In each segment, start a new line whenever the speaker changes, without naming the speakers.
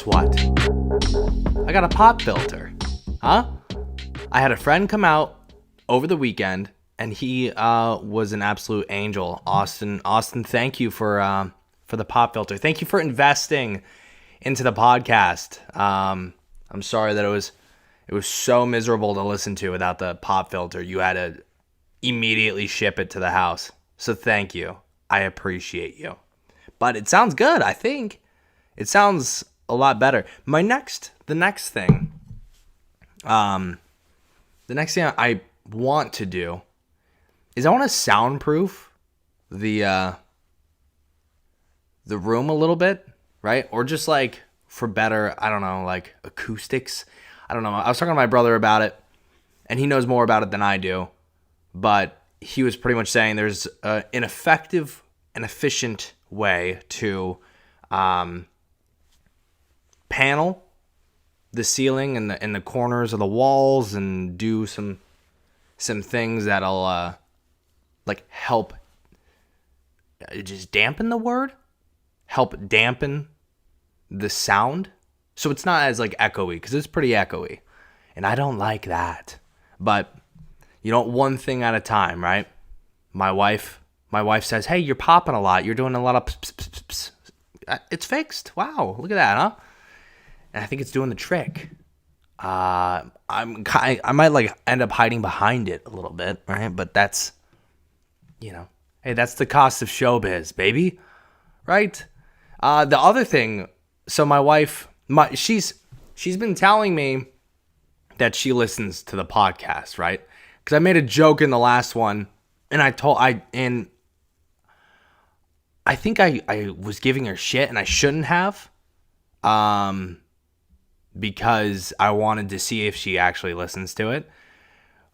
what? I got a pop filter. Huh? I had a friend come out over the weekend, and he was an absolute angel. Austin, thank you for the pop filter. Thank you for investing into the podcast. I'm sorry that it was so miserable to listen to without the pop filter. You had to immediately ship it to the house. So thank you. I appreciate you. But it sounds good, I think. It sounds a lot better. The next thing I want to do is I want to soundproof the room a little bit, right? Or just like for better, I don't know, like acoustics. I don't know. I was talking to my brother about it, and he knows more about it than I do. But he was pretty much saying there's an effective and efficient way to panel the ceiling and the corners of the walls and do some things that'll like help just dampen the word, help dampen the sound, so it's not as like echoey, because it's pretty echoey, and I don't like that. But you know, one thing at a time, right? My wife says, "Hey, you're popping a lot. You're doing a lot of pss, pss, pss, pss." It's fixed. Wow, look at that, huh? And I think it's doing the trick. I might like end up hiding behind it a little bit, right? But that's, you know, hey, that's the cost of showbiz, baby, right? The other thing, so my wife, she's been telling me that she listens to the podcast, right? Because I made a joke in the last one, and I think I was giving her shit, and I shouldn't have, because I wanted to see if she actually listens to it.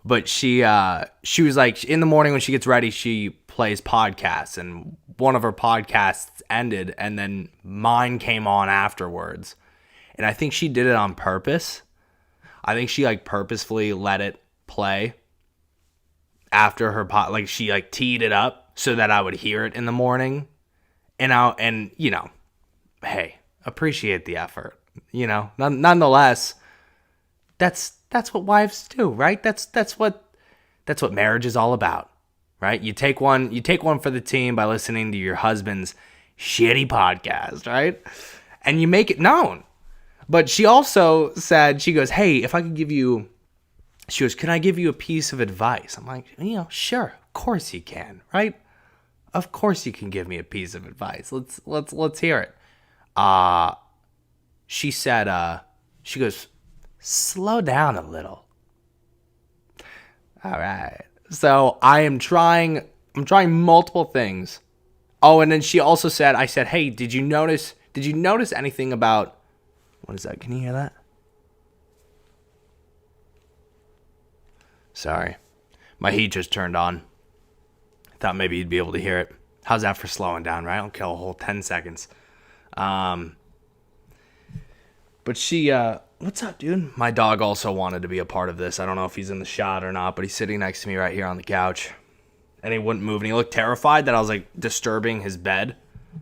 But she was like, in the morning when she gets ready, she plays podcasts, and one of her podcasts ended, and then mine came on afterwards. And I think she did it on purpose. I think she like purposefully let it play after her like she like teed it up so that I would hear it in the morning. And you know, hey, appreciate the effort. You know, nonetheless, that's what wives do, right? That's what marriage is all about, right? You take one for the team by listening to your husband's shitty podcast, right? And you make it known. But she also said, she goes, "Hey, if I could give you," she goes, "can I give you a piece of advice?" I'm like, you know, sure, of course you can, right? Of course you can give me a piece of advice. Let's hear it. She said, she goes, "slow down a little." All right. So I'm trying multiple things. Oh, and then she also said, I said, "Hey, did you notice anything about," what is that? Can you hear that? Sorry. My heat just turned on. I thought maybe you'd be able to hear it. How's that for slowing down, right? I'll kill a whole 10 seconds. But she, what's up, dude? My dog also wanted to be a part of this. I don't know if he's in the shot or not, but he's sitting next to me right here on the couch. And he wouldn't move, and he looked terrified that I was, like, disturbing his bed.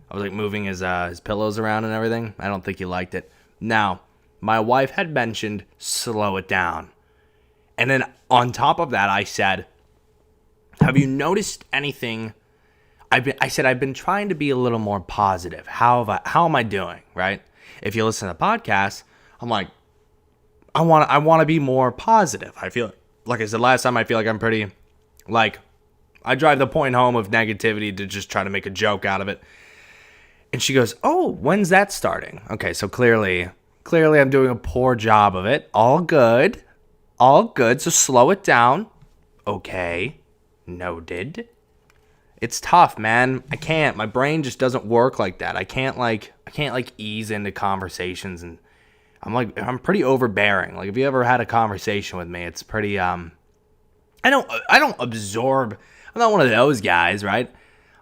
I was, like, moving his pillows around and everything. I don't think he liked it. Now, my wife had mentioned slow it down. And then on top of that, I said, "Have you noticed anything?" I said, "I've been trying to be a little more positive. How am I doing, right? If you listen to the podcast, I'm like, I want to be more positive. I feel like I said last time, I feel like I'm pretty, like, I drive the point home of negativity to just try to make a joke out of it." And she goes, "Oh, when's that starting?" Okay, so clearly I'm doing a poor job of it. All good. So slow it down. Okay, noted. It's tough, man. I can't. My brain just doesn't work like that. I can't ease into conversations, and I'm pretty overbearing. Like, if you ever had a conversation with me, it's pretty I don't absorb. I'm not one of those guys, right?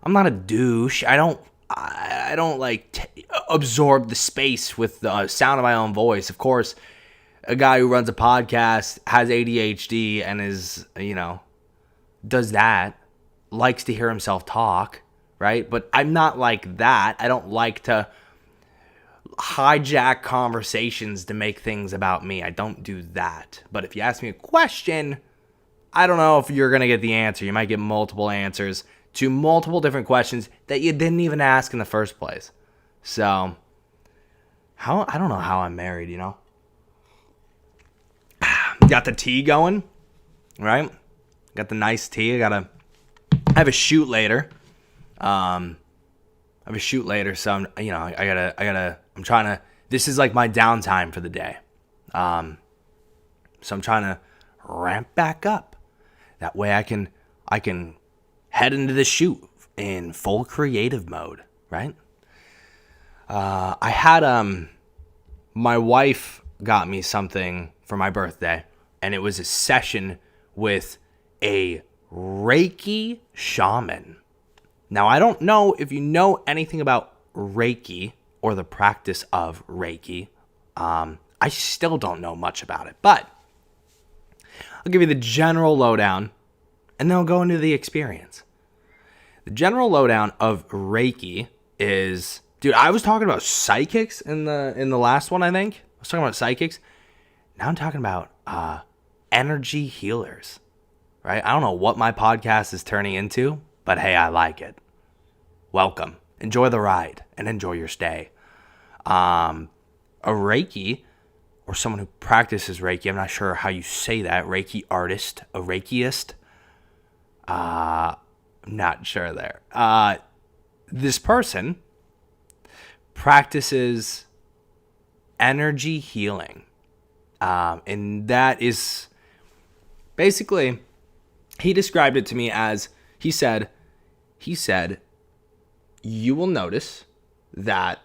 I'm not a douche. I don't absorb the space with the sound of my own voice. Of course, a guy who runs a podcast, has ADHD, and is, you know, does that, likes to hear himself talk, right? But I'm not like that. I don't like to hijack conversations to make things about me. I don't do that. But if you ask me a question, I don't know if you're going to get the answer. You might get multiple answers to multiple different questions that you didn't even ask in the first place. So, I don't know how I'm married, you know? Got the tea going, right? Got the nice tea. I have a shoot later. So I'm trying to, this is like my downtime for the day. So I'm trying to ramp back up. That way I can head into the shoot in full creative mode, right? I had, my wife got me something for my birthday, and it was a session with a Reiki Shaman. Now, I don't know if you know anything about Reiki or the practice of Reiki. I still don't know much about it, but I'll give you the general lowdown, and then I'll go into the experience. The general lowdown of Reiki is, dude, I was talking about psychics in the last one, I think. I was talking about psychics. Now I'm talking about energy healers, right? I don't know what my podcast is turning into, but hey, I like it. Welcome. Enjoy the ride and enjoy your stay. A Reiki, or someone who practices Reiki, I'm not sure how you say that, Reiki artist, a Reikiist. Not sure there. This person practices energy healing. And that is basically, he described it to me as, he said, you'll notice that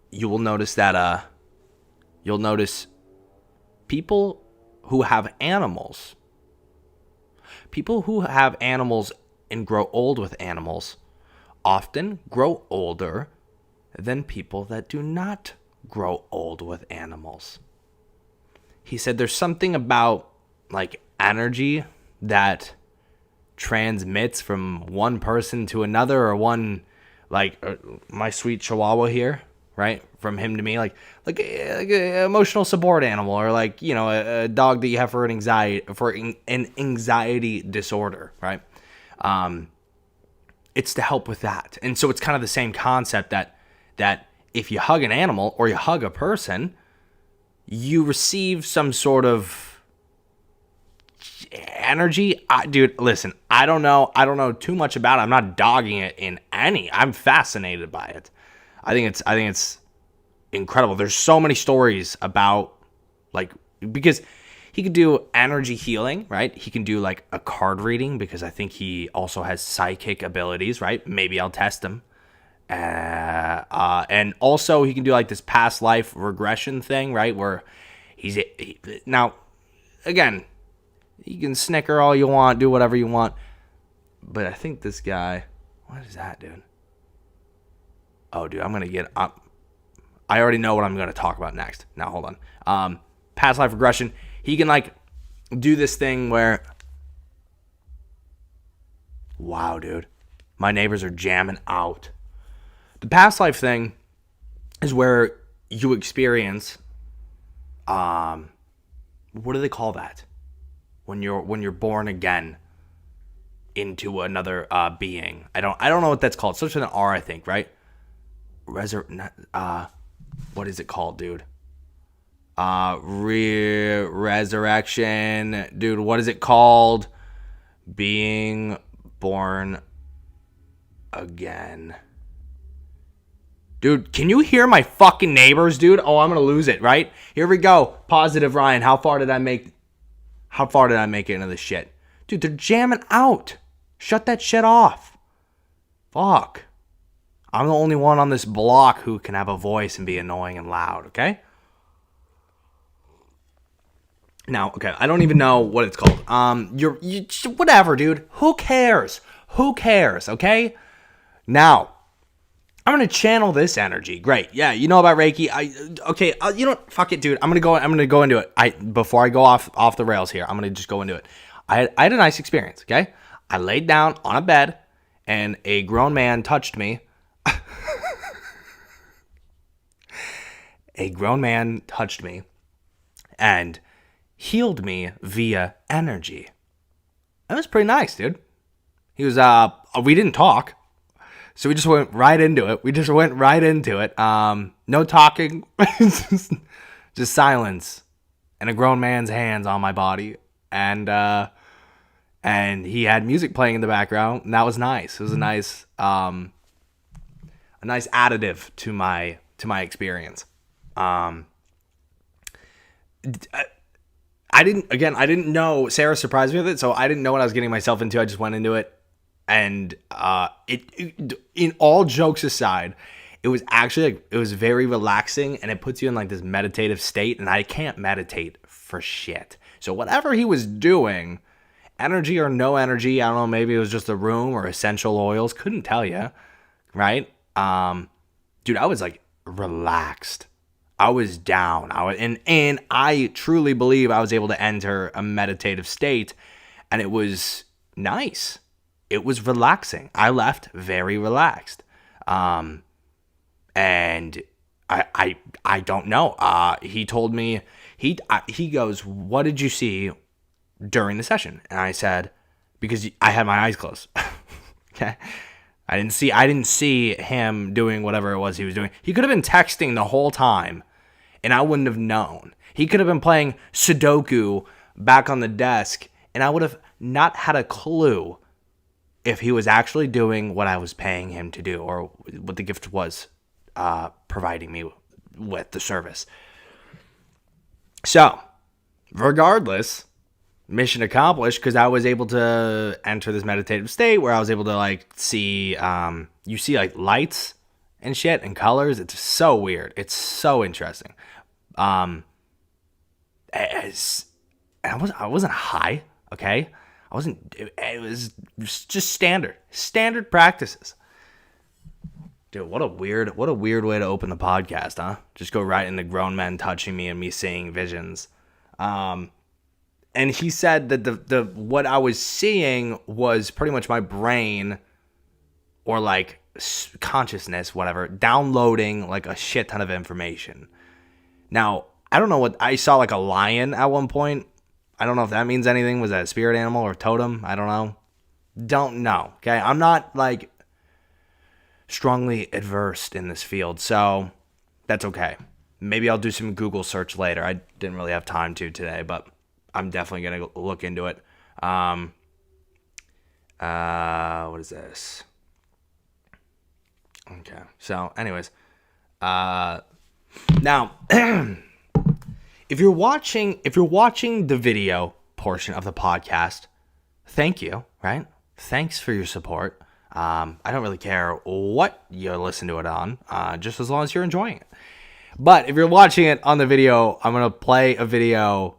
people who have animals and grow old with animals often grow older than people that do not grow old with animals. He said there's something about like energy that transmits from one person to another, or one, like my sweet Chihuahua here, right? From him to me, like an emotional support animal, or like, you know, a dog that you have for an anxiety disorder, right? It's to help with that. And so it's kind of the same concept that if you hug an animal or you hug a person, you receive some sort of energy. Dude, listen, I don't know too much about it. I'm not dogging it in any. I'm fascinated by it. I think it's incredible. There's so many stories about, like, because he could do energy healing, right? He can do like a card reading, because I think he also has psychic abilities, right? Maybe I'll test him. And also he can do like this past life regression thing, right? Where now, again, you can snicker all you want, do whatever you want. But I think this guy, what is that, dude? Oh, dude, I'm going to get up. I already know what I'm going to talk about next. Now, hold on. Past life regression. He can like do this thing where, wow, dude, my neighbors are jamming out. The past life thing is where you experience, what do they call that? When you're born again into another being. I don't know what that's called. It starts with an R, I think, right? What is it called, dude? Resurrection, dude. What is it called? Being born again. Dude, can you hear my fucking neighbors, dude? Oh, I'm gonna lose it, right? Here we go. Positive Ryan. How far did I make it into this shit? Dude, they're jamming out. Shut that shit off. Fuck. I'm the only one on this block who can have a voice and be annoying and loud, okay? Now, okay, I don't even know what it's called. Whatever, dude. Who cares? Who cares, okay? Now, I'm going to channel this energy. Great. Yeah, you know about Reiki. You know what? Fuck it, dude. I'm going to go into it. Before I go off the rails here, I'm going to just go into it. I had a nice experience, okay? I laid down on a bed, and a grown man touched me. a grown man touched me and healed me via energy. That was pretty nice, dude. He was, we didn't talk. So we just went right into it. No talking, just silence and a grown man's hands on my body. And he had music playing in the background, and that was nice. It was a nice additive to my experience. I didn't know. Sarah surprised me with it, so I didn't know what I was getting myself into. I just went into it, and it in all jokes aside, it was actually it was very relaxing, and it puts you in like this meditative state. And I can't meditate for shit. So whatever he was doing, energy or no energy, I don't know. Maybe it was just a room or essential oils. Couldn't tell you, right? Dude, I was like relaxed. I was down. And I truly believe I was able to enter a meditative state, and it was nice. It was relaxing. I left very relaxed. And I don't know. He told me, he goes, "What did you see during the session?" And I said, because I had my eyes closed. Okay. I didn't see him doing whatever it was he was doing. He could have been texting the whole time, and I wouldn't have known. He could have been playing Sudoku back on the desk, and I would have not had a clue if he was actually doing what I was paying him to do, or what the gift was providing me with the service. So, regardless, mission accomplished, because I was able to enter this meditative state where I was able to like see, you see like lights and shit and colors. It's so weird. It's so interesting. I wasn't high, okay? It was just standard practices. Dude, what a weird way to open the podcast, huh? Just go right into grown men touching me and me seeing visions. And he said that the what I was seeing was pretty much my brain, or like consciousness, whatever, downloading like a shit ton of information. Now, I don't know what I saw, like a lion at one point. I don't know if that means anything. Was that a spirit animal or totem? I don't know. Okay, I'm not like strongly adversed in this field, so that's okay. Maybe I'll do some Google search later. I didn't really have time to today, but I'm definitely going to look into it. What is this? Okay. So anyways, now, if you're watching the video portion of the podcast, thank you, right? Thanks for your support. I don't really care what you listen to it on, just as long as you're enjoying it. But if you're watching it on the video, I'm going to play a video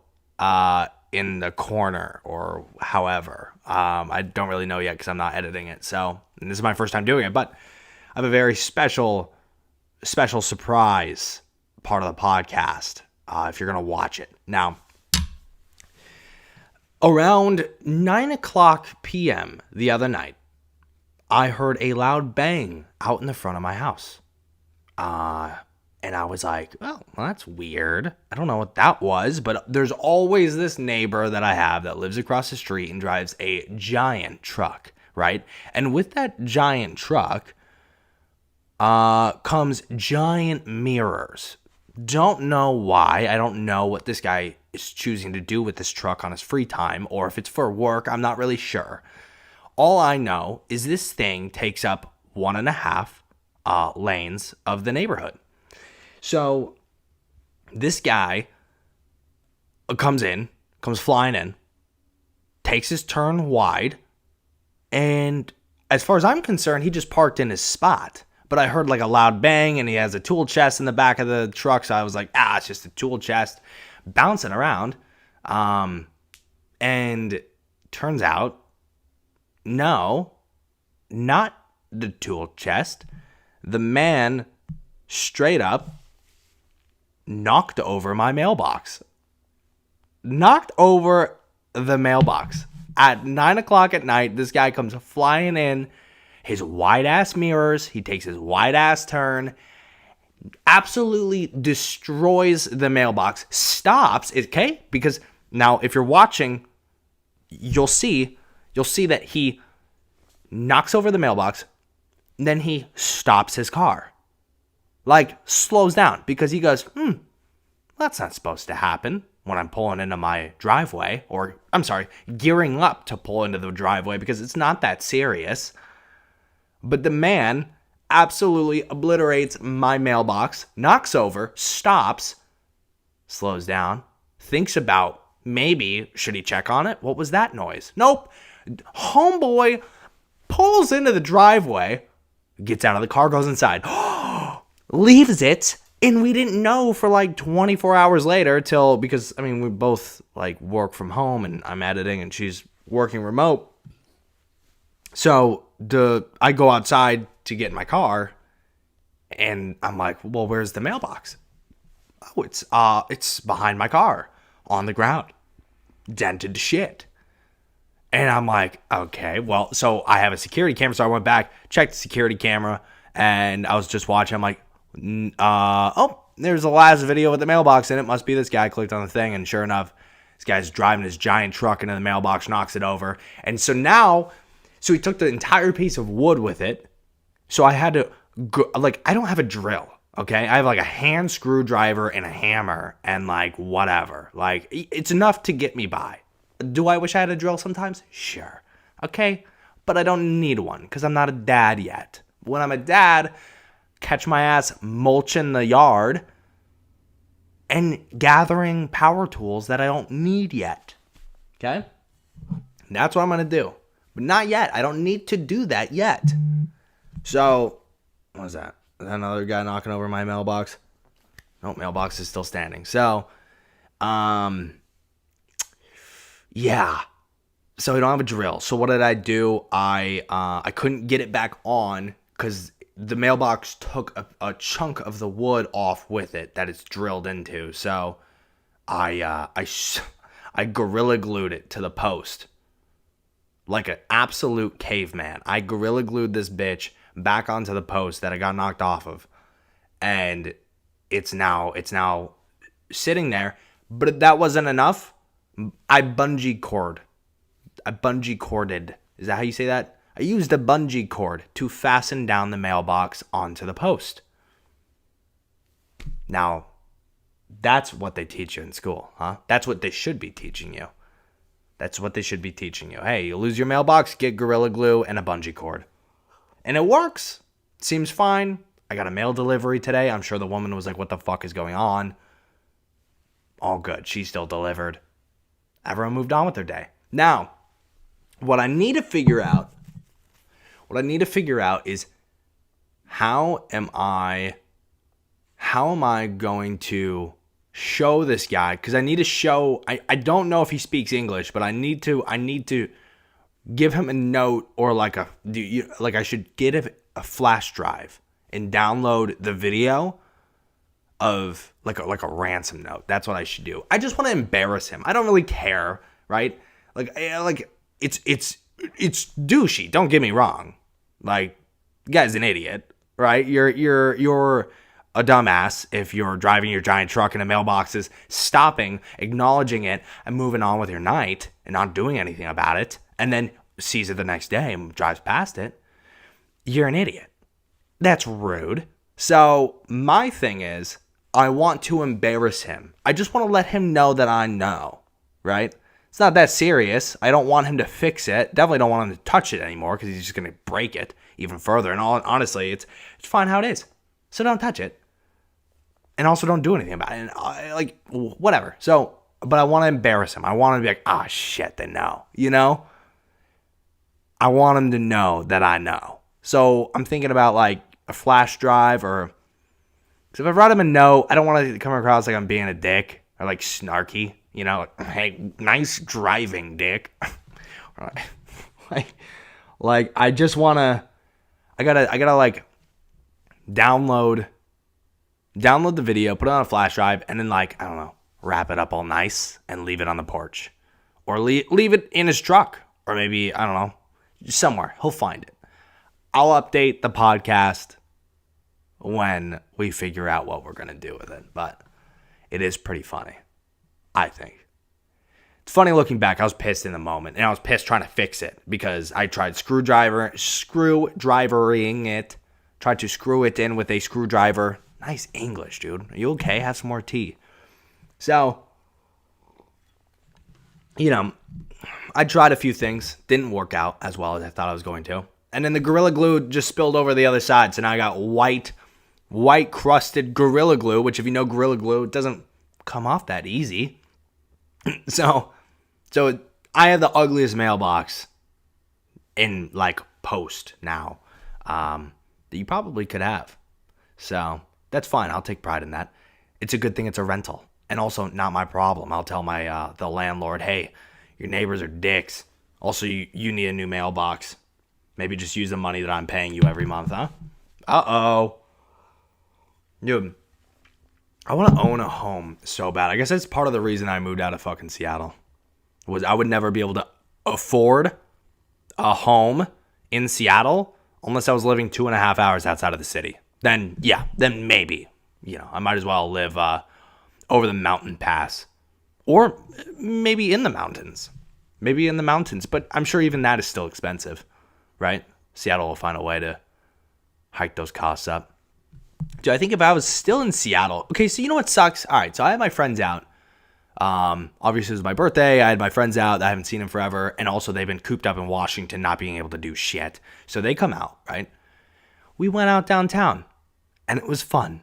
in the corner or however. I don't really know yet because I'm not editing it. So, and this is my first time doing it, but I have a very special surprise part of the podcast if you're going to watch it. Now, around 9:00 p.m. the other night, I heard a loud bang out in the front of my house. And I was like, well, that's weird. I don't know what that was, but there's always this neighbor that I have that lives across the street and drives a giant truck, right? And with that giant truck comes giant mirrors. Don't know why. I don't know what this guy is choosing to do with this truck on his free time, or if it's for work. I'm not really sure. All I know is this thing takes up 1.5 lanes of the neighborhood. So this guy comes flying in, takes his turn wide, and as far as I'm concerned, he just parked in his spot. But I heard like a loud bang, and he has a tool chest in the back of the truck, so I was like, it's just a tool chest bouncing around. And turns out, no, not the tool chest. The man straight up knocked over my mailbox. Knocked over the mailbox. At 9:00 at night, this guy comes flying in, his wide-ass mirrors. He takes his wide-ass turn, absolutely destroys the mailbox, stops, okay? Because now if you're watching, you'll see that he knocks over the mailbox, then he stops his car. Like, slows down, because he goes, that's not supposed to happen when I'm pulling into my driveway, or, I'm sorry, gearing up to pull into the driveway, because it's not that serious. But the man absolutely obliterates my mailbox, knocks over, stops, slows down, thinks about, maybe, should he check on it? What was that noise? Nope. Homeboy pulls into the driveway, gets out of the car, goes inside, leaves it, and we didn't know for like 24 hours later because, I mean, we both like work from home and I'm editing and she's working remote. So I go outside to get in my car and I'm like, well, where's the mailbox? Oh, it's behind my car on the ground, dented to shit. And I'm like, okay, well, so I have a security camera. So I went back, checked the security camera, and I was just watching. I'm like, there's the last video with the mailbox in it. Must be this guy. Clicked on the thing, and sure enough, this guy's driving his giant truck into the mailbox, knocks it over. And so he took the entire piece of wood with it. So I had to, I don't have a drill, okay? I have like a hand screwdriver and a hammer and like whatever. Like, it's enough to get me by. Do I wish I had a drill sometimes? Sure. Okay. But I don't need one because I'm not a dad yet. When I'm a dad, catch my ass mulching the yard and gathering power tools that I don't need yet. Okay? That's what I'm going to do. But not yet. I don't need to do that yet. So, what was that? Is that another guy knocking over my mailbox? No, mailbox is still standing. So, yeah. So I don't have a drill. So what did I do? I couldn't get it back on because the mailbox took a chunk of the wood off with it that it's drilled into. So I gorilla glued it to the post like an absolute caveman. I gorilla glued this bitch back onto the post that I got knocked off of, and it's now sitting there. But that wasn't enough. I bungee corded. Is that how you say that? I used a bungee cord to fasten down the mailbox onto the post. Now, that's what they teach you in school, huh? That's what they should be teaching you. Hey, you lose your mailbox, get Gorilla Glue and a bungee cord. And it works. Seems fine. I got a mail delivery today. I'm sure the woman was like, what the fuck is going on? All good. She still delivered. Everyone moved on with their day. Now, what I need to figure out is how am I going to show this guy? Because I need to show. I don't know if he speaks English, but I need to give him a note or I should get a flash drive and download the video of like a ransom note. That's what I should do. I just want to embarrass him. I don't really care, right? Like it's douchey. Don't get me wrong. Like, the guy's an idiot, right? You're a dumbass if you're driving your giant truck and a mailbox is stopping, acknowledging it, and moving on with your night and not doing anything about it, and then sees it the next day and drives past it. You're an idiot. That's rude. So my thing is, I want to embarrass him. I just want to let him know that I know, right? It's not that serious. I don't want him to fix it. Definitely don't want him to touch it anymore because he's just going to break it even further. And honestly, it's fine how it is. So don't touch it. And also don't do anything about it. And whatever. So, but I want to embarrass him. I want him to be like, shit, they know. You know? I want him to know that I know. So I'm thinking about like a flash drive or... Because if I write him a note, I don't want to come across like I'm being a dick or like snarky. You know, like, hey, nice driving, dick. like I just want to... I gotta like download the video, put it on a flash drive, and then like, I don't know, wrap it up all nice and leave it on the porch. Or leave it in his truck. Or maybe, I don't know, somewhere. He'll find it. I'll update the podcast when we figure out what we're going to do with it. But it is pretty funny, I think. It's funny looking back. I was pissed in the moment, and I was pissed trying to fix it because I tried screwdrivering it, tried to screw it in with a screwdriver. Nice English, dude. Are you okay? Have some more tea. So, I tried a few things. Didn't work out as well as I thought I was going to. And then the Gorilla Glue just spilled over the other side. So now I got white crusted Gorilla Glue, which if you know Gorilla Glue, it doesn't come off that easy. So I have the ugliest mailbox in post now that you probably could have. So that's fine. I'll take pride in that. It's a good thing it's a rental and also not my problem. I'll tell my the landlord, hey, your neighbors are dicks. Also, you need a new mailbox. Maybe just use the money that I'm paying you every month, huh? Uh-oh. Dude, I want to own a home so bad. I guess that's part of the reason I moved out of fucking Seattle. Was I would never be able to afford a home in Seattle unless I was living 2.5 hours outside of the city. Then maybe. I might as well live over the mountain pass. Or maybe in the mountains. But I'm sure even that is still expensive, right? Seattle will find a way to hike those costs up. Dude, I think if I was still in Seattle... Okay, so you know what sucks? All right, so I had my friends out. Obviously, it was my birthday. I had my friends out. I haven't seen them forever. And also, they've been cooped up in Washington, not being able to do shit. So they come out, right? We went out downtown, and it was fun.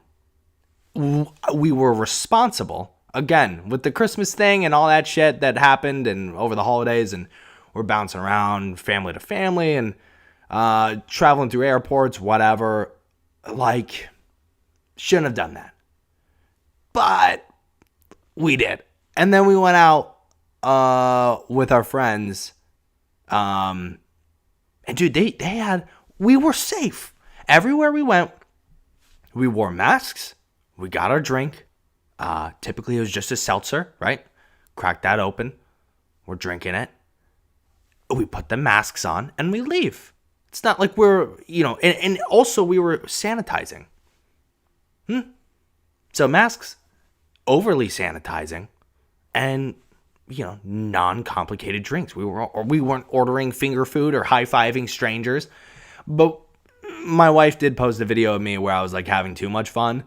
We were responsible, again, with the Christmas thing and all that shit that happened and over the holidays. And we're bouncing around family to family and traveling through airports, whatever. Shouldn't have done that. But we did. And then we went out with our friends. And dude, we were safe. Everywhere we went, we wore masks. We got our drink. Typically it was just a seltzer, right? Crack that open. We're drinking it. We put the masks on and we leave. It's not like we're, and also we were sanitizing. So masks, overly sanitizing, and, non-complicated drinks. We weren't ordering finger food or high-fiving strangers. But my wife did post a video of me where I was, having too much fun.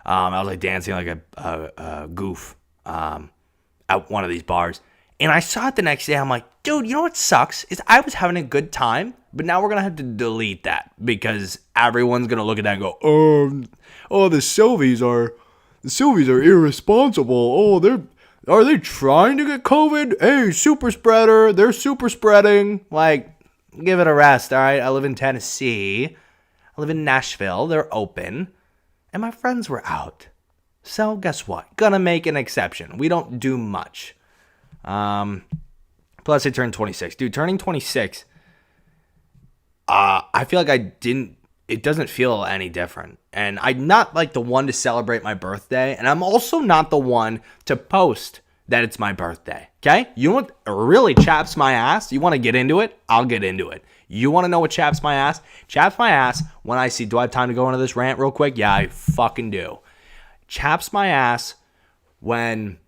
I was, dancing like a goof at one of these bars. And I saw it the next day. I'm like, dude, you know what sucks? Is I was having a good time, but now we're going to have to delete that because everyone's going to look at that and go, the Silvis are irresponsible. Are they trying to get COVID? Hey, super spreader. They're super spreading. Give it a rest, all right? I live in Tennessee. I live in Nashville. They're open. And my friends were out. So guess what? Gonna make an exception. We don't do much. Plus I turned 26. Dude, turning 26, I feel like it doesn't feel any different. And I'm not the one to celebrate my birthday. And I'm also not the one to post that it's my birthday. Okay? You know what really chaps my ass? You want to get into it? I'll get into it. You want to know what chaps my ass? Chaps my ass when I see, do I have time to go into this rant real quick? Yeah, I fucking do. Chaps my ass when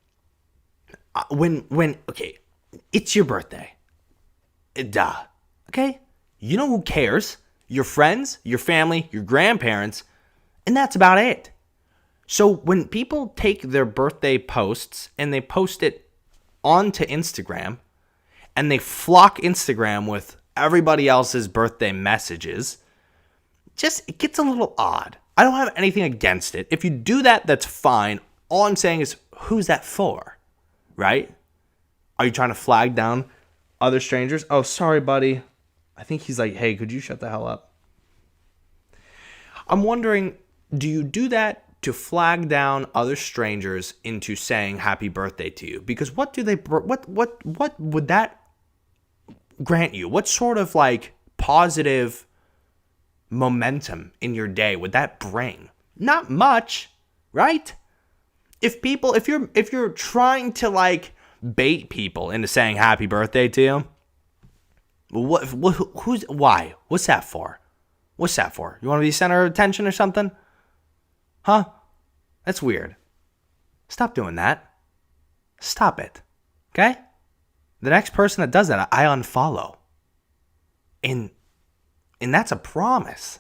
okay, it's your birthday. Duh. Okay? You know who cares? Your friends, your family, your grandparents, and that's about it. So when people take their birthday posts and they post it onto Instagram and they flock Instagram with everybody else's birthday messages, it gets a little odd. I don't have anything against it. If you do that, that's fine. All I'm saying is, who's that for? Right? Are you trying to flag down other strangers? Oh, sorry, buddy. I think he's like, hey, could you shut the hell up? I'm wondering, do you do that to flag down other strangers into saying happy birthday to you? Because what would that grant you? What sort of positive momentum in your day would that bring? Not much, right? If you're trying to bait people into saying happy birthday to you, why? What's that for? You want to be center of attention or something? Huh? That's weird. Stop doing that. Stop it. Okay? The next person that does that, I unfollow. And that's a promise.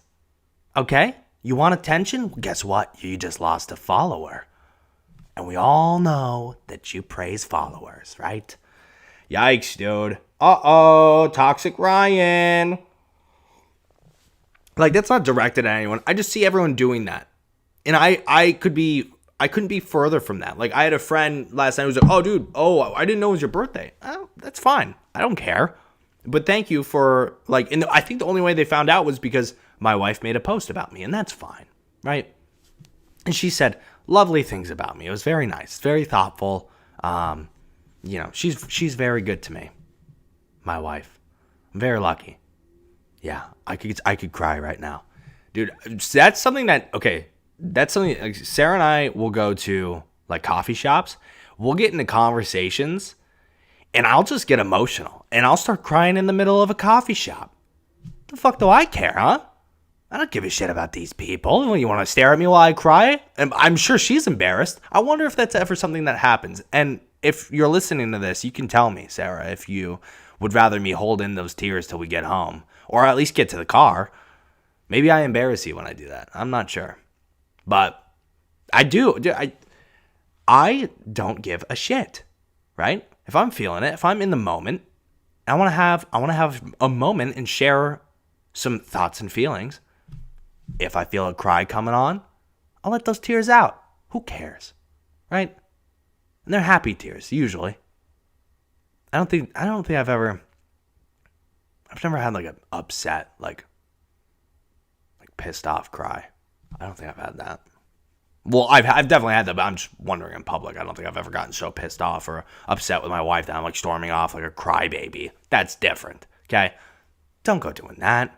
Okay? You want attention? Well, guess what? You just lost a follower. And we all know that you praise followers, right? Yikes, dude. Uh-oh, Toxic Ryan. Like, that's not directed at anyone. I just see everyone doing that. And I couldn't be further from that. Like, I had a friend last night who was like, oh, dude, I didn't know it was your birthday. Oh, that's fine. I don't care. But thank you for, like, and I think the only way they found out was because my wife made a post about me, and that's fine, right? And she said lovely things about me. It was very nice, very thoughtful. She's very good to me. My wife. I'm very lucky. Yeah, I could cry right now. Dude, that's something like, Sarah and I will go to, like, coffee shops. We'll get into conversations, and I'll just get emotional, and I'll start crying in the middle of a coffee shop. The fuck do I care, huh? I don't give a shit about these people. You want to stare at me while I cry? And I'm sure she's embarrassed. I wonder if that's ever something that happens. And if you're listening to this, you can tell me, Sarah, if you would rather me hold in those tears till we get home, or at least get to the car. Maybe I embarrass you when I do that. I'm not sure. But I do. I don't give a shit, right? If I'm feeling it, if I'm in the moment, I want to have a moment and share some thoughts and feelings. If I feel a cry coming on, I'll let those tears out. Who cares, right? And they're happy tears usually. I've never had like an upset, like pissed off cry. I don't think I've had that. Well, I've definitely had that, but I'm just wondering in public. I don't think I've ever gotten so pissed off or upset with my wife that I'm like storming off like a crybaby. That's different, okay? Don't go doing that.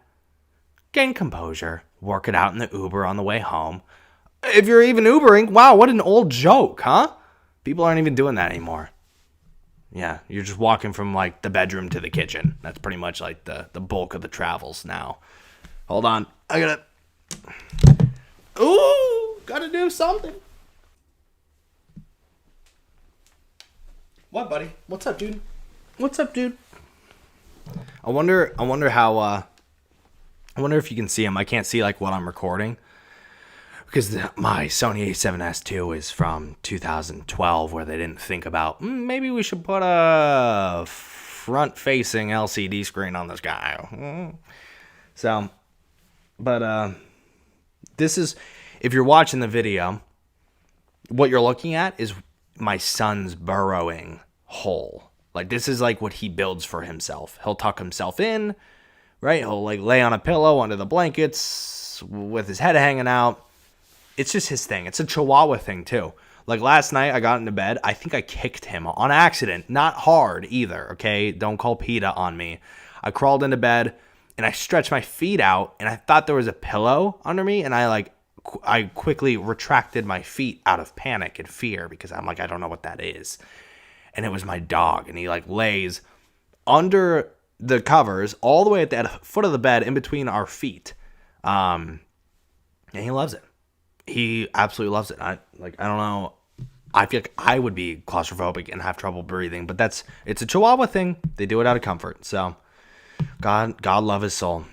Gain composure. Work it out in the Uber on the way home. If you're even Ubering, wow, what an old joke, huh? People aren't even doing that anymore. Yeah, you're just walking from like the bedroom to the kitchen. That's pretty much like the bulk of the travels now. Hold on. Gotta do something. What, buddy? What's up, dude? I wonder if you can see him. I can't see like what I'm recording because my Sony a7S II is from 2012, where they didn't think about maybe we should put a front-facing LCD screen on this guy. So, but this is, if you're watching the video, what you're looking at is my son's burrowing hole. Like, this is like what he builds for himself. He'll tuck himself in, right? He'll like lay on a pillow under the blankets with his head hanging out. It's just his thing. It's a Chihuahua thing too. Like last night I got into bed. I think I kicked him on accident. Not hard either, okay? Don't call PETA on me. I crawled into bed and I stretched my feet out and I thought there was a pillow under me, and I quickly retracted my feet out of panic and fear because I'm like, I don't know what that is. And it was my dog, and he like lays under the covers all the way at the foot of the bed in between our feet. And he loves it. He absolutely loves it. I don't know. I feel like I would be claustrophobic and have trouble breathing, but it's a Chihuahua thing. They do it out of comfort. So God love his soul.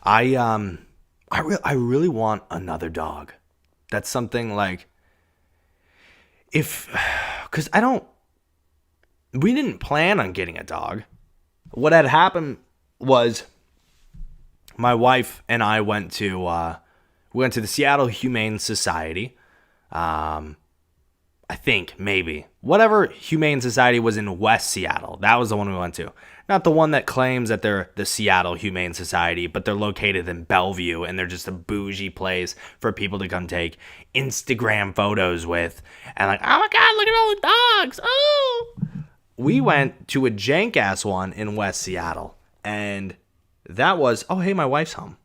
I really want another dog. That's something like, because we didn't plan on getting a dog. What had happened was my wife and I went to the Seattle Humane Society. I think, maybe. Whatever Humane Society was in West Seattle. That was the one we went to. Not the one that claims that they're the Seattle Humane Society, but they're located in Bellevue, and they're just a bougie place for people to come take Instagram photos with. And like, oh my God, look at all the dogs. Oh! We went to a jank-ass one in West Seattle. And that was, oh, hey, my wife's home.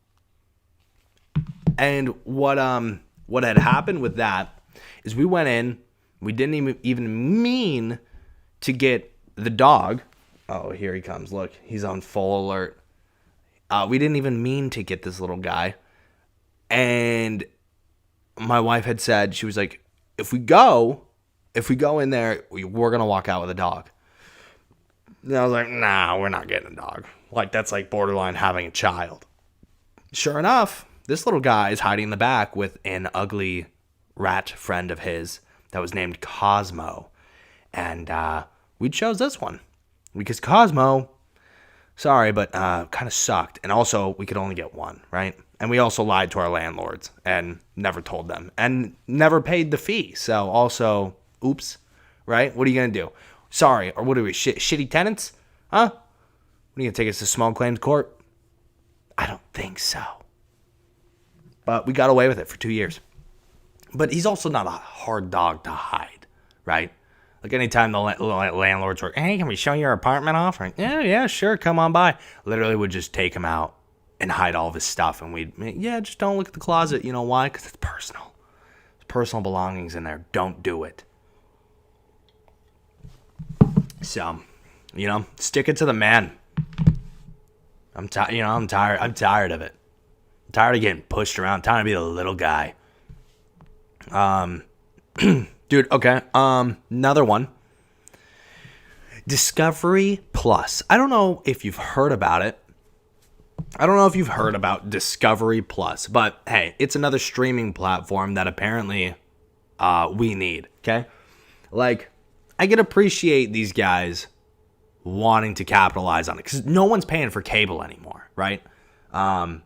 And what had happened with that is we went in, we didn't even mean to get the dog. Oh, here he comes. Look, he's on full alert. We didn't even mean to get this little guy. And my wife had said, she was like, if we go in there, we're going to walk out with a dog. And I was like, nah, we're not getting a dog. Like, that's like borderline having a child. Sure enough, this little guy is hiding in the back with an ugly rat friend of his that was named Cosmo. And we chose this one because Cosmo, sorry, but kind of sucked. And also, we could only get one, right? And we also lied to our landlords and never told them and never paid the fee. So also, oops, right? What are you going to do? Sorry, or what are we, shitty tenants? Huh? What are you going to take us to small claims court? I don't think so. But we got away with it for 2 years. But he's also not a hard dog to hide, right? Like anytime the landlords were, hey, can we show your apartment off? Like, yeah, sure, come on by. Literally would just take him out and hide all of his stuff. And just don't look at the closet. You know why? Because it's personal. There's personal belongings in there. Don't do it. So, stick it to the man. I'm tired. I'm tired. I'm tired of it. I'm tired of getting pushed around. Time to be the little guy. Dude. Okay. Another one. Discovery Plus. I don't know if you've heard about it. I don't know if you've heard about Discovery Plus, but hey, it's another streaming platform that apparently we need. Okay. Like, I can appreciate these guys wanting to capitalize on it because no one's paying for cable anymore, right? Or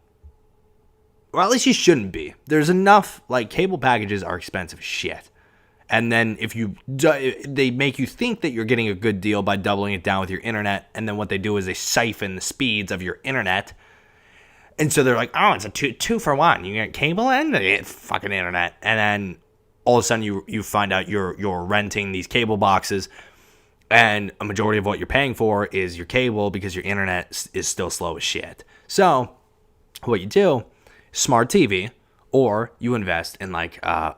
at least you shouldn't be. There's enough, like, cable packages are expensive as shit. And then they make you think that you're getting a good deal by doubling it down with your internet, and then what they do is they siphon the speeds of your internet. And so they're like, oh, it's a two for one. You get cable and you get fucking internet. And then all of a sudden you find out you're renting these cable boxes, and a majority of what you're paying for is your cable because your internet is still slow as shit. So what you do, smart TV, or you invest in like a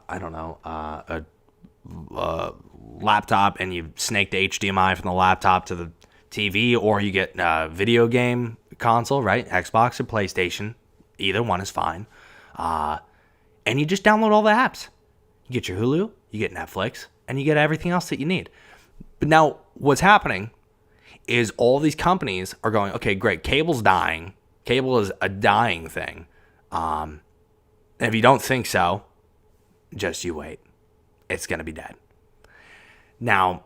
laptop and you snake the HDMI from the laptop to the TV, or you get a video game console, right? Xbox or PlayStation, either one is fine. And you just download all the apps. You get your Hulu, you get Netflix, and you get everything else that you need. But now what's happening is all these companies are going, okay, great, cable's dying. Cable is a dying thing. And if you don't think so, just you wait. It's going to be dead. Now,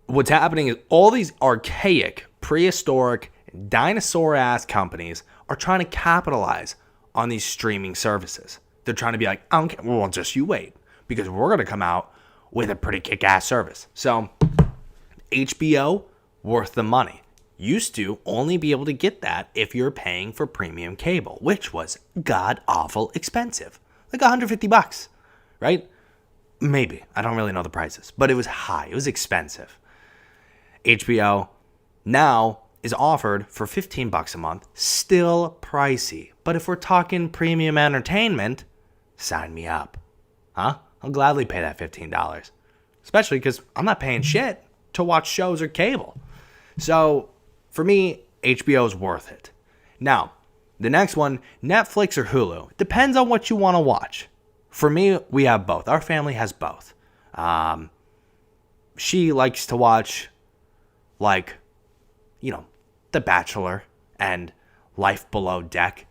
what's happening is all these archaic, prehistoric, dinosaur-ass companies are trying to capitalize on these streaming services. They're trying to be like, okay, well, just you wait, because we're going to come out with a pretty kick-ass service. So, HBO, worth the money. Used to only be able to get that if you're paying for premium cable, which was god-awful expensive. Like $150, right? Maybe. I don't really know the prices, but it was high. It was expensive. HBO now is offered for $15 a month. Still pricey. But if we're talking premium entertainment, sign me up. Huh? I'll gladly pay that $15. Especially because I'm not paying shit to watch shows or cable. So, for me, HBO is worth it. Now, the next one, Netflix or Hulu. Depends on what you want to watch. For me, we have both. Our family has both. She likes to watch, like, The Bachelor and Life Below Deck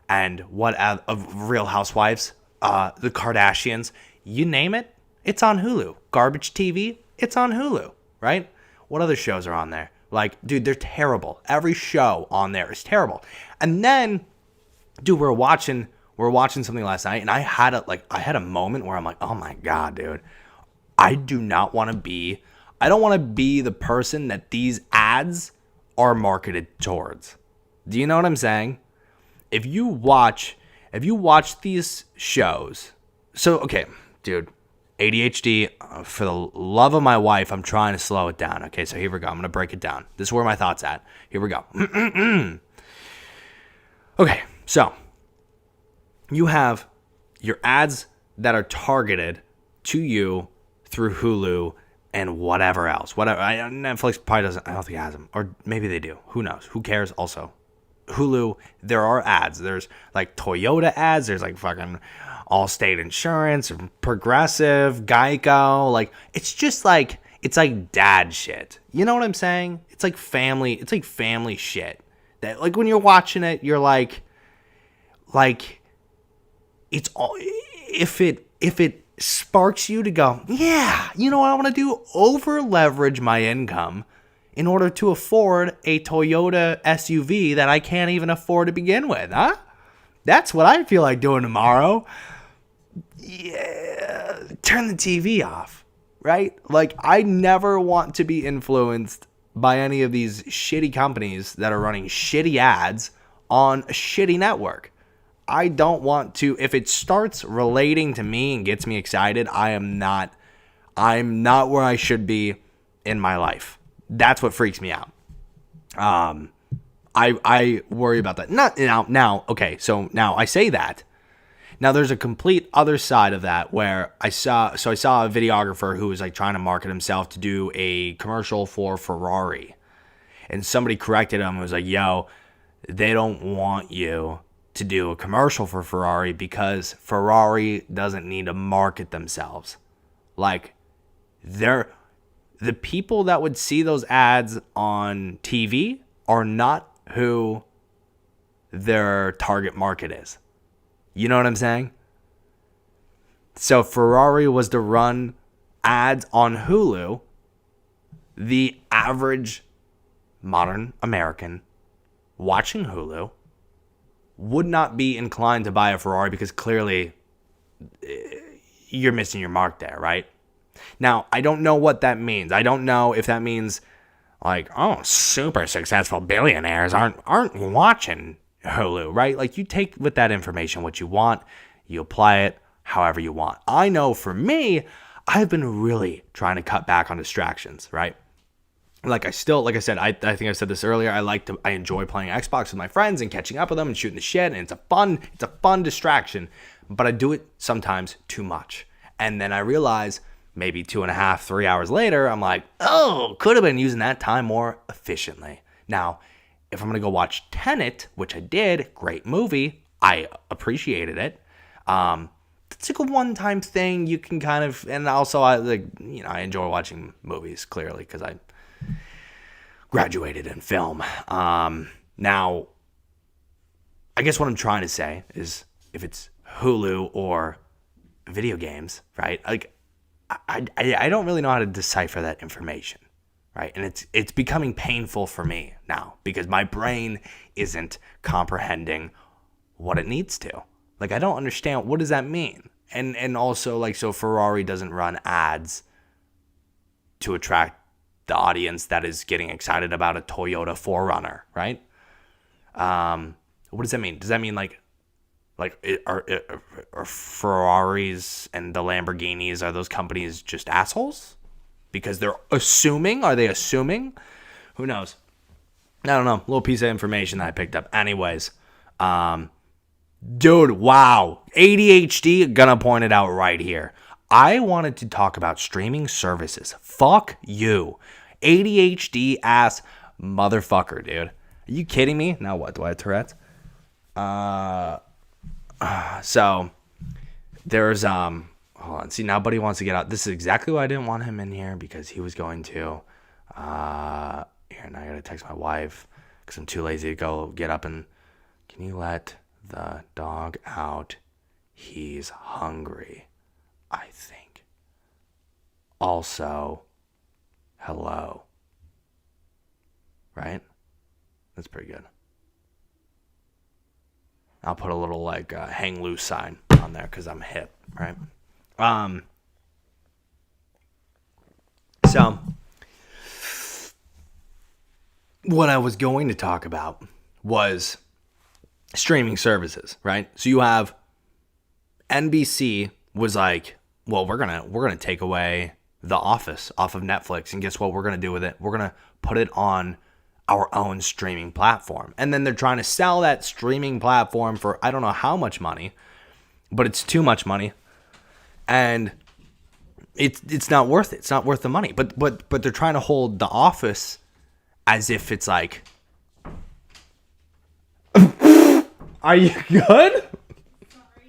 and Real Housewives, the Kardashians. You name it, it's on Hulu. Garbage TV, it's on Hulu, right? What other shows are on there? Like, dude, they're terrible. Every show on there is terrible. And then, dude, we're watching something last night, and I had a moment where I'm like, oh my God, dude, I don't want to be the person that these ads are marketed towards. Do you know what I'm saying? If you watch these shows, so, okay, dude, ADHD, for the love of my wife, I'm trying to slow it down. Okay, so here we go. I'm going to break it down. This is where my thought's at. Here we go. Okay, so you have your ads that are targeted to you through Hulu and whatever else. Netflix probably doesn't. I don't think it has them. Or maybe they do. Who knows? Who cares? Also, Hulu, there are ads. There's like Toyota ads. There's like fucking Allstate Insurance, Progressive, Geico. Like, it's just like, it's like dad shit. You know what I'm saying? It's like family shit. That, like, when you're watching it, you're like, it's all, if it sparks you to go, yeah, you know what I want to do? Over leverage my income in order to afford a Toyota SUV that I can't even afford to begin with, huh? That's what I feel like doing tomorrow. Yeah, turn the TV off, right? Like, I never want to be influenced by any of these shitty companies that are running shitty ads on a shitty network. I don't want to. If it starts relating to me and gets me excited, I'm not where I should be in my life. That's what freaks me out. I worry about that. Not now. Okay, so now I say that. Now there's a complete other side of that where I saw a videographer who was like trying to market himself to do a commercial for Ferrari, and somebody corrected him and was like, "Yo, they don't want you to do a commercial for Ferrari because Ferrari doesn't need to market themselves. Like, the people that would see those ads on TV are not who their target market is." You know what I'm saying? So Ferrari was to run ads on Hulu. The average modern American watching Hulu would not be inclined to buy a Ferrari because clearly you're missing your mark there, right? Now, I don't know what that means. I don't know if that means like, oh, super successful billionaires aren't watching Hulu, right? Like, you take with that information what you want, you apply it however you want. I know for me, I've been really trying to cut back on distractions, right? Like I said, I think I said this earlier. I enjoy playing Xbox with my friends and catching up with them and shooting the shit, and it's a fun distraction. But I do it sometimes too much, and then I realize maybe 2.5, 3 hours later, I'm like, oh, could have been using that time more efficiently. Now, if I'm gonna go watch Tenet, which I did, great movie, I appreciated it. It's like a one-time thing. You can kind of, and also I enjoy watching movies clearly because I graduated in film. Now, I guess what I'm trying to say is if it's Hulu or video games, right? Like, I don't really know how to decipher that information, right? And it's becoming painful for me now because my brain isn't comprehending what it needs to. Like, I don't understand, what does that mean? And also, like, so Ferrari doesn't run ads to attract the audience that is getting excited about a Toyota 4Runner, right? What does that mean? Does that mean like are Ferraris and the Lamborghinis, are those companies just assholes? Because they're assuming? Are they assuming? Who knows? I don't know. A little piece of information that I picked up. Anyways, dude, wow. ADHD, gonna point it out right here. I wanted to talk about streaming services. Fuck you. ADHD ass motherfucker, dude. Are you kidding me? Now what? Do I have Tourette's? So there's hold on. See, now Buddy wants to get out. This is exactly why I didn't want him in here, because he was going to here, now I gotta text my wife because I'm too lazy to go get up and, can you let the dog out? He's hungry, I think. Also, hello. Right? That's pretty good. I'll put a little like hang loose sign on there because I'm hip, right? So what I was going to talk about was streaming services, right? So you have NBC was like, well, we're gonna take away The Office off of Netflix, and guess what we're gonna do with it? We're gonna put it on our own streaming platform. And then they're trying to sell that streaming platform for I don't know how much money, but it's too much money. And it's not worth it. It's not worth the money. But they're trying to hold The Office as if it's like, are you good?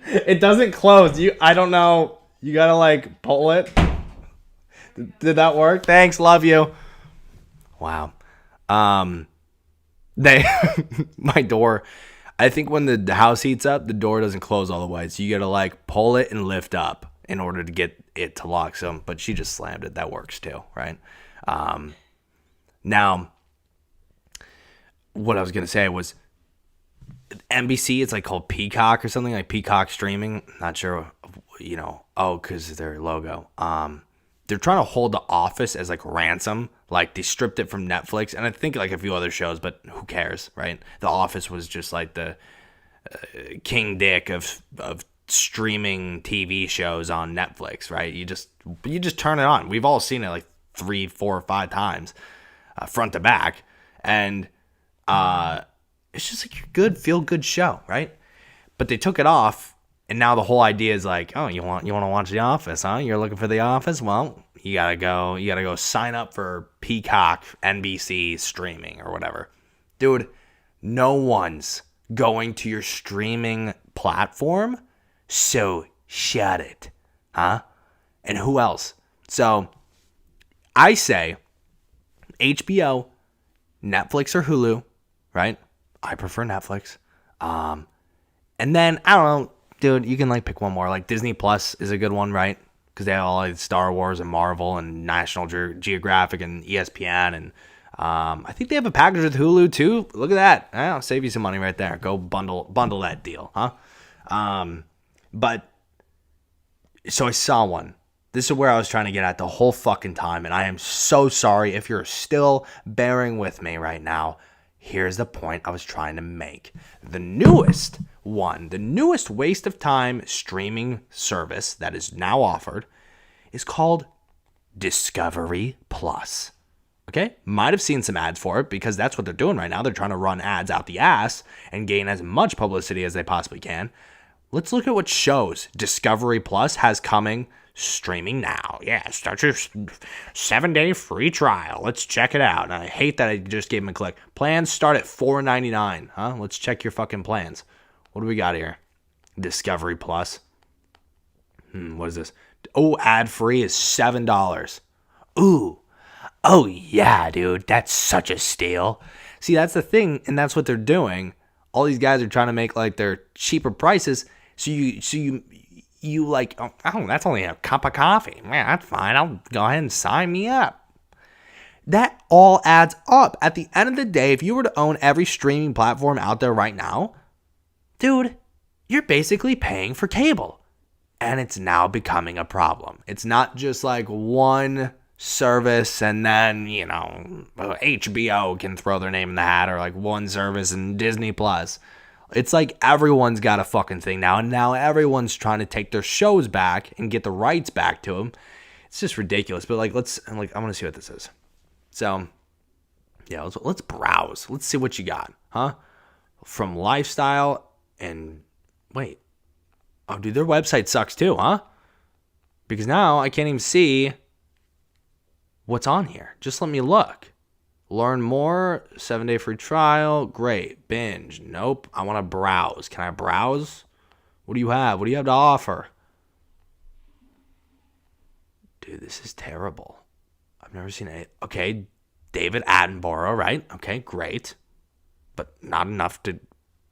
It doesn't close. I don't know. You gotta like pull it. Did that work? Thanks. Love you. Wow. They my door. I think when the house heats up, the door doesn't close all the way. So you gotta like pull it and lift up in order to get it to lock some. But she just slammed it. That works too, right? Now, what I was gonna say was NBC. It's like called Peacock or something, like Peacock Streaming. Not sure, because their logo. They're trying to hold The Office as like ransom. Like they stripped it from Netflix, and I think like a few other shows, but who cares, right? The Office was just like the king dick of streaming TV shows on Netflix, right? You just turn it on. We've all seen it like 3, 4, 5 times, front to back, and it's just like a good feel good show, right? But they took it off. And now the whole idea is like, oh, you want to watch The Office, huh? You're looking for The Office? Well, you gotta go sign up for Peacock NBC streaming or whatever. Dude, no one's going to your streaming platform, so shut it, huh? And who else? So I say HBO, Netflix, or Hulu, right? I prefer Netflix. And then, I don't know, dude, you can like pick one more. Like Disney Plus is a good one, right? Because they have all like Star Wars and Marvel and National Geographic and ESPN. And I think they have a package with Hulu too. Look at that. I'll save you some money right there. Go bundle that deal, huh? But so I saw one. This is where I was trying to get at the whole fucking time. And I am so sorry if you're still bearing with me right now. Here's the point I was trying to make. The newest waste of time streaming service that is now offered is called Discovery Plus. Okay? Might have seen some ads for it because that's what they're doing right now. They're trying to run ads out the ass and gain as much publicity as they possibly can. Let's look at what shows Discovery Plus has coming streaming now. Yeah, start your 7-day free trial. Let's check it out. And I hate that I just gave him a click. Plans start at $4.99. Huh? Let's check your fucking plans. What do we got here? Discovery Plus. What is this? Oh, ad-free is $7. Ooh. Oh, yeah, dude. That's such a steal. See, that's the thing, and that's what they're doing. All these guys are trying to make, like, their cheaper prices, so you like, oh, that's only a cup of coffee. Man, that's fine. I'll go ahead and sign me up. That all adds up. At the end of the day, if you were to own every streaming platform out there right now, dude, you're basically paying for cable. And it's now becoming a problem. It's not just like one service and then, HBO can throw their name in the hat, or like one service and Disney Plus. It's like everyone's got a fucking thing now, and now everyone's trying to take their shows back and get the rights back to them. It's just ridiculous. But I want to see what this is. So, yeah, let's browse. Let's see what you got, huh? From lifestyle and wait, oh, dude, their website sucks too, huh? Because now I can't even see what's on here. Just let me look. Learn more, 7-day free trial, great. Binge, nope. I want to browse. Can I browse? What do you have? What do you have to offer? Dude, this is terrible. I've never seen it. Okay, David Attenborough, right? Okay, great. But not enough to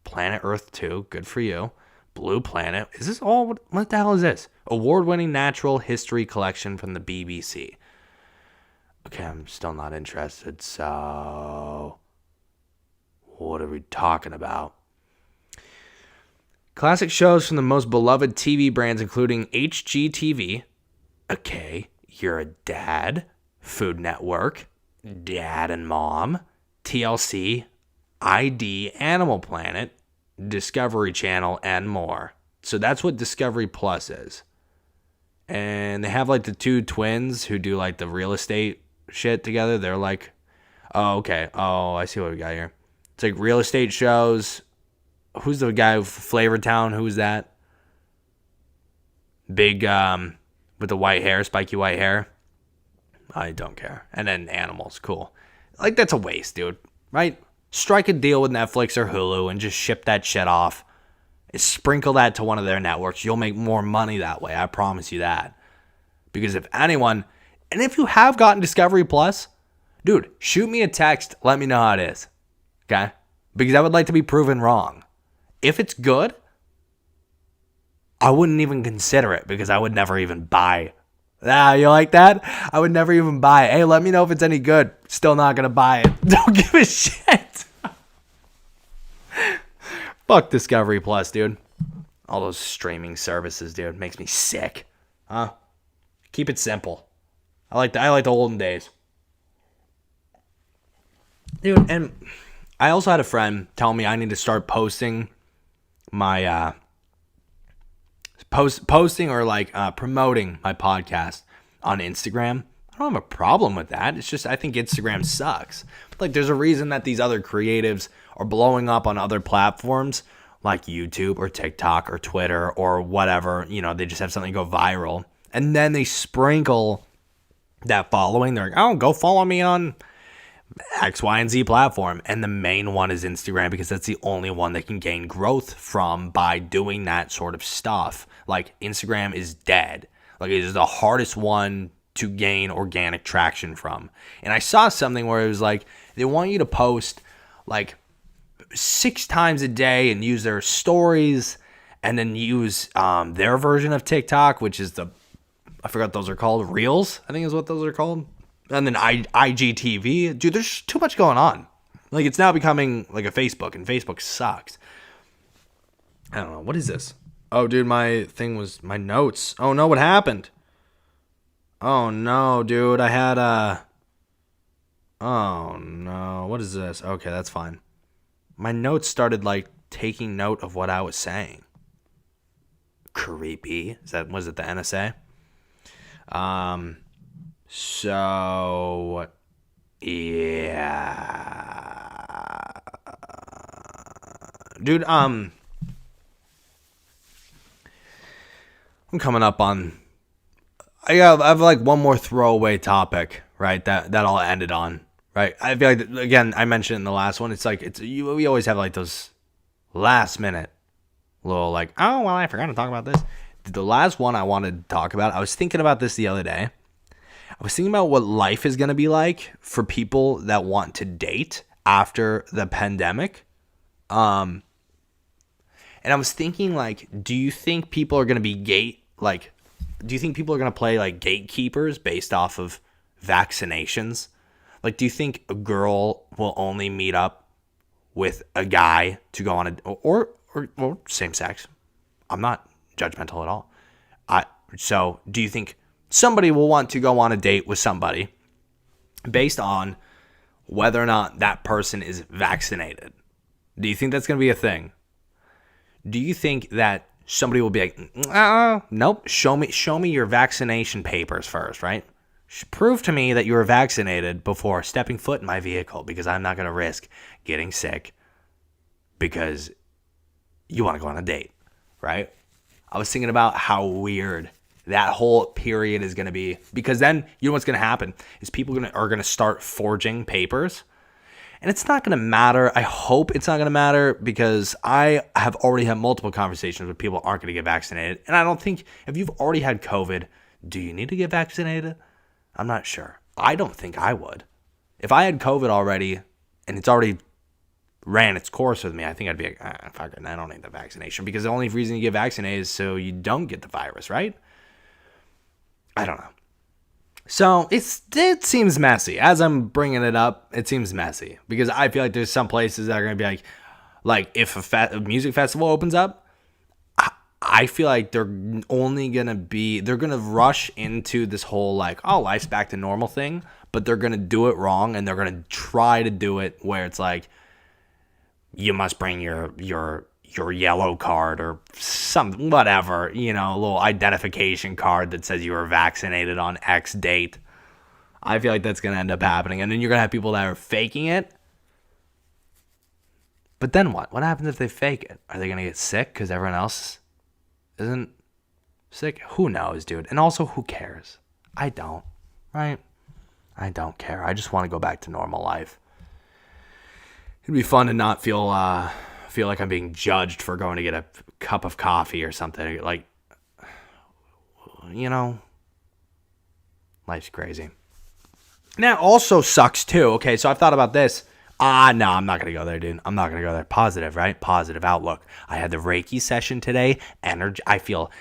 Planet Earth 2. Good for you. Blue Planet. Is this all? What the hell is this? Award-winning natural history collection from the BBC. Okay, I'm still not interested, so what are we talking about? Classic shows from the most beloved TV brands, including HGTV. Okay, You're a Dad, Food Network, Dad and Mom, TLC, ID, Animal Planet, Discovery Channel, and more. So that's what Discovery Plus is. And they have like the two twins who do like the real estate shit together. They're like, oh, okay. Oh, I see what we got here. It's like real estate shows. Who's the guy with Flavor Town? Who's that? Big, with the white hair, spiky white hair. I don't care. And then animals. Cool. Like, that's a waste, dude. Right? Strike a deal with Netflix or Hulu and just ship that shit off. is sprinkle that to one of their networks. You'll make more money that way. I promise you that. Because if anyone, and if you have gotten Discovery Plus, dude, shoot me a text. Let me know how it is. Okay? Because I would like to be proven wrong. If it's good, I wouldn't even consider it because I would never even buy. You like that? I would never even buy it. Hey, let me know if it's any good. Still not going to buy it. Don't give a shit. Fuck Discovery Plus, dude. All those streaming services, dude. Makes me sick. Huh? Keep it simple. I like the olden days. Dude, and I also had a friend tell me I need to start posting my posting or like promoting my podcast on Instagram. I don't have a problem with that. It's just I think Instagram sucks. Like there's a reason that these other creatives are blowing up on other platforms like YouTube or TikTok or Twitter or whatever. You know, they just have something go viral. And then they sprinkle that following. They're like, oh, go follow me on X, Y, and Z platform. And the main one is Instagram because that's the only one that can gain growth from by doing that sort of stuff. Like Instagram is dead. Like it is the hardest one to gain organic traction from. And I saw something where it was like they want you to post like 6 times a day and use their stories and then use their version of TikTok, which is I forgot what those are called. Reels, I think is what those are called. And then IGTV. Dude, there's too much going on. Like, it's now becoming like a Facebook, and Facebook sucks. I don't know. What is this? Oh, dude, my thing was my notes. Oh, no, what happened? Oh, no, dude, I had oh, no. What is this? Okay, that's fine. My notes started, like, taking note of what I was saying. Creepy. Was it the NSA? So, yeah. Dude, I'm coming up on, I have like one more throwaway topic, right? That I'll end it on, right? I feel like, again, I mentioned in the last one, it's like, we always have like those last minute little like, oh, well, I forgot to talk about this. The last one I wanted to talk about, I was thinking about this the other day. I was thinking about what life is going to be like for people that want to date after the pandemic. And I was thinking, like, do you think people are going to be do you think people are going to play like gatekeepers based off of vaccinations? Like, do you think a girl will only meet up with a guy to go on or same sex? I'm not judgmental at all. So do you think somebody will want to go on a date with somebody based on whether or not that person is vaccinated? Do you think that's going to be a thing? Do you think that somebody will be like, nope, show me your vaccination papers first, right? Prove to me that you were vaccinated before stepping foot in my vehicle because I'm not going to risk getting sick because you want to go on a date, right? I was thinking about how weird that whole period is going to be because then you know what's going to happen is people are going to start forging papers. And it's not going to matter. I hope it's not going to matter because I have already had multiple conversations with people who aren't going to get vaccinated. And I don't think if you've already had COVID, do you need to get vaccinated? I'm not sure. I don't think I would. If I had COVID already and it's already ran its course with me, I think I'd be like, fuck it, I don't need the vaccination because the only reason you get vaccinated is so you don't get the virus, right? I don't know. So it seems messy. As I'm bringing it up, it seems messy because I feel like there's some places that are going to be like if a music festival opens up, I feel like they're going to rush into this whole like, oh, life's back to normal thing, but they're going to do it wrong and they're going to try to do it where it's like, you must bring your yellow card or some whatever, a little identification card that says you were vaccinated on X date. I feel like that's going to end up happening. And then you're going to have people that are faking it. But then what? What happens if they fake it? Are they going to get sick because everyone else isn't sick? Who knows, dude? And also, who cares? I don't, right? I don't care. I just want to go back to normal life. It'd be fun to not feel like I'm being judged for going to get a cup of coffee or something. Like, life's crazy. Now, it also sucks too. Okay, so I've thought about this. No, I'm not going to go there, dude. I'm not going to go there. Positive, right? Positive outlook. I had the Reiki session today. I feel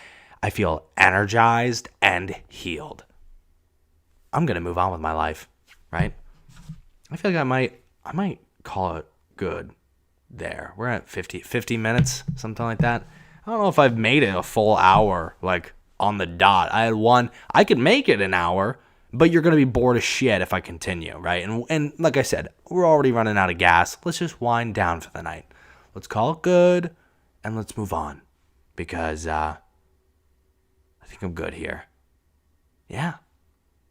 energized and healed. I'm going to move on with my life, right? I feel like I might call it good there. We're at 50 minutes, something like that. I don't know if I've made it a full hour, like on the dot. I could make it an hour, but you're going to be bored as shit if I continue, right? And like I said, we're already running out of gas. Let's just wind down for the night. Let's call it good, and let's move on. Because I think I'm good here. Yeah,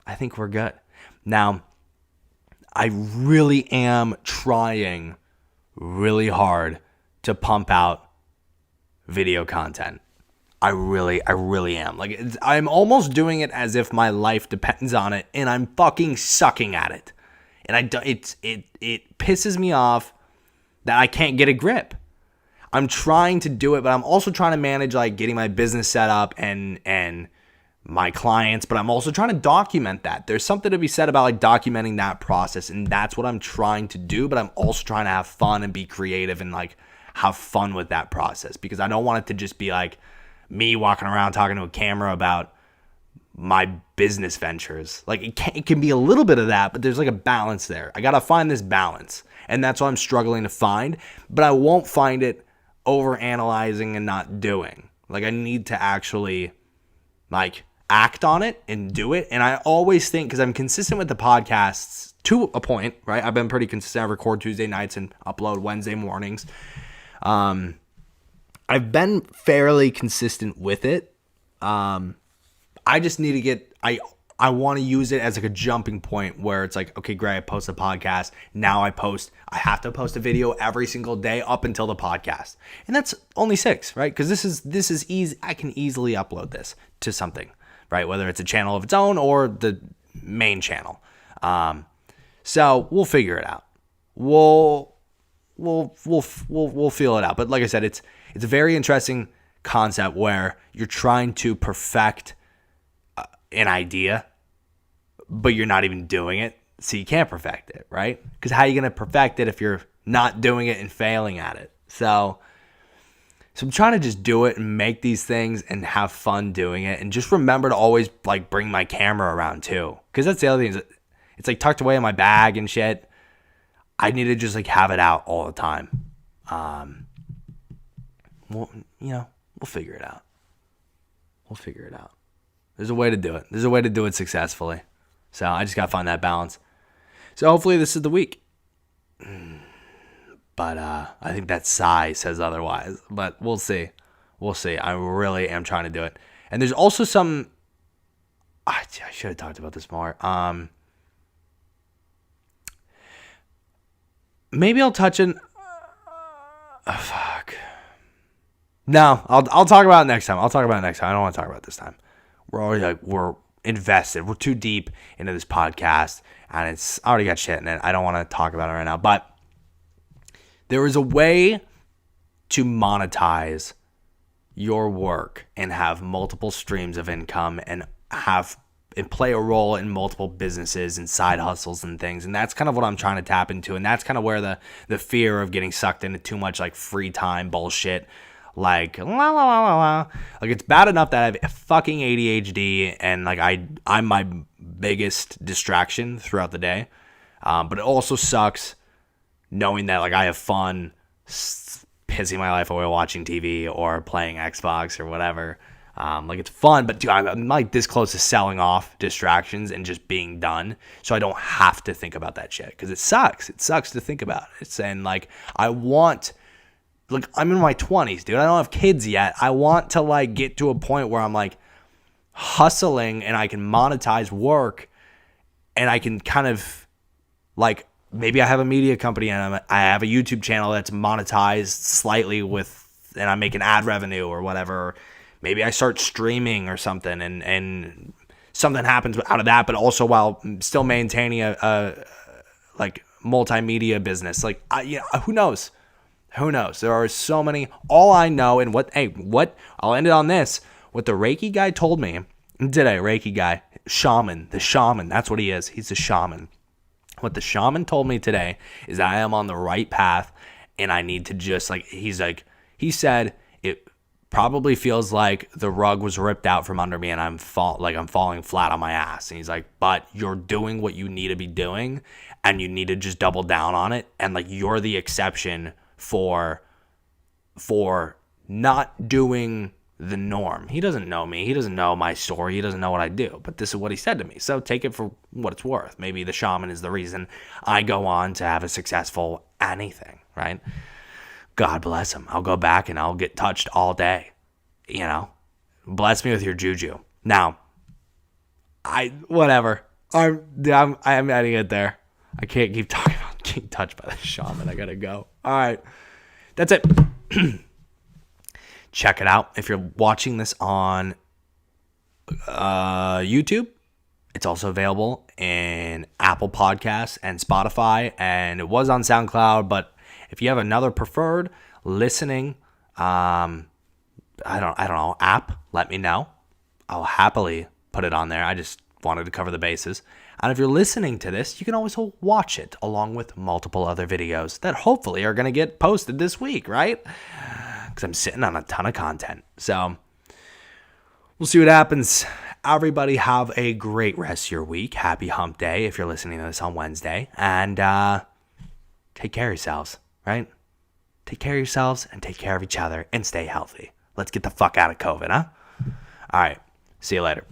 I think we're good. Now, I really am trying really hard to pump out video content. I really am. Like, I'm almost doing it as if my life depends on it, and I'm fucking sucking at it. And it pisses me off that I can't get a grip. I'm trying to do it, but I'm also trying to manage like getting my business set up and my clients, but I'm also trying to document that. There's something to be said about like documenting that process, and that's what I'm trying to do, but I'm also trying to have fun and be creative and like have fun with that process, because I don't want it to just be like me walking around talking to a camera about my business ventures. Like it can be a little bit of that, but there's like a balance there. I got to find this balance, and that's what I'm struggling to find, but I won't find it over analyzing and not doing. Like I need to actually like act on it and do it. And I always think, because I'm consistent with the podcasts to a point, right? I've been pretty consistent. I record Tuesday nights and upload Wednesday mornings. I've been fairly consistent with it. I just need to get, I want to use it as like a jumping point where it's like, okay, great, I post a podcast. Now I have to post a video every single day up until the podcast. And that's only 6, right? Because this is easy. I can easily upload this to something, right? Whether it's a channel of its own or the main channel. So we'll figure it out. We'll feel it out. But like I said, it's a very interesting concept where you're trying to perfect an idea, but you're not even doing it, so you can't perfect it, right? Because how are you going to perfect it if you're not doing it and failing at it? So I'm trying to just do it and make these things and have fun doing it, and just remember to always like bring my camera around too, because that's the other thing. It's like tucked away in my bag and shit. I need to just like have it out all the time. We'll figure it out. We'll figure it out. There's a way to do it. There's a way to do it successfully. So I just got to find that balance. So hopefully this is the week. But I think that sigh says otherwise. But we'll see. We'll see. I really am trying to do it. And there's also some... I should have talked about this more. Maybe I'll touch on... fuck. No, I'll talk about it next time. I don't want to talk about it this time. We're invested. We're too deep into this podcast, and it's already got shit in it. I don't want to talk about it right now. But there is a way to monetize your work and have multiple streams of income and play a role in multiple businesses and side hustles and things. And that's kind of what I'm trying to tap into. And that's kind of where the fear of getting sucked into too much like free time bullshit, like la la la la la. Like it's bad enough that I have fucking ADHD and like I'm my biggest distraction throughout the day. But it also sucks knowing that like I have fun pissing my life away watching TV or playing Xbox or whatever. Like it's fun, but dude, I'm like this close to selling off distractions and just being done, so I don't have to think about that shit, because it sucks. It sucks to think about it. And like I'm in my 20s, dude. I don't have kids yet. I want to like get to a point where I'm like hustling and I can monetize work, and I can kind of like maybe I have a media company and I have a YouTube channel that's monetized slightly and I'm making ad revenue or whatever. Maybe I start streaming or something, and something happens out of that, but also while still maintaining a like multimedia business. Like who knows? Who knows? There are so many. All I know, and I'll end it on this. What the Reiki guy told me today, Reiki guy, shaman, the shaman, that's what he is. He's a shaman. What the shaman told me today is I am on the right path, and I need to just, he said it probably feels like the rug was ripped out from under me and I'm falling flat on my ass. And he's like, but you're doing what you need to be doing, and you need to just double down on it. And you're the exception for not doing the norm. He doesn't know me. He doesn't know my story. He doesn't know what I do. But this is what he said to me. So take it for what it's worth. Maybe the shaman is the reason I go on to have a successful anything, right? God bless him. I'll go back and I'll get touched all day. Bless me with your juju. Now, whatever. I'm adding it there. I can't keep talking about getting touched by the shaman. I gotta go. All right. That's it. Check it out. If you're watching this on YouTube, it's also available in Apple Podcasts and Spotify, and it was on SoundCloud. But if you have another preferred listening, I don't know, app, let me know. I'll happily put it on there. I just wanted to cover the bases. And if you're listening to this, you can always watch it along with multiple other videos that hopefully are going to get posted this week, right? Because I'm sitting on a ton of content. So we'll see what happens. Everybody have a great rest of your week. Happy hump day if you're listening to this on Wednesday. And take care of yourselves, right? Take care of yourselves and take care of each other and stay healthy. Let's get the fuck out of COVID, huh? All right. See you later.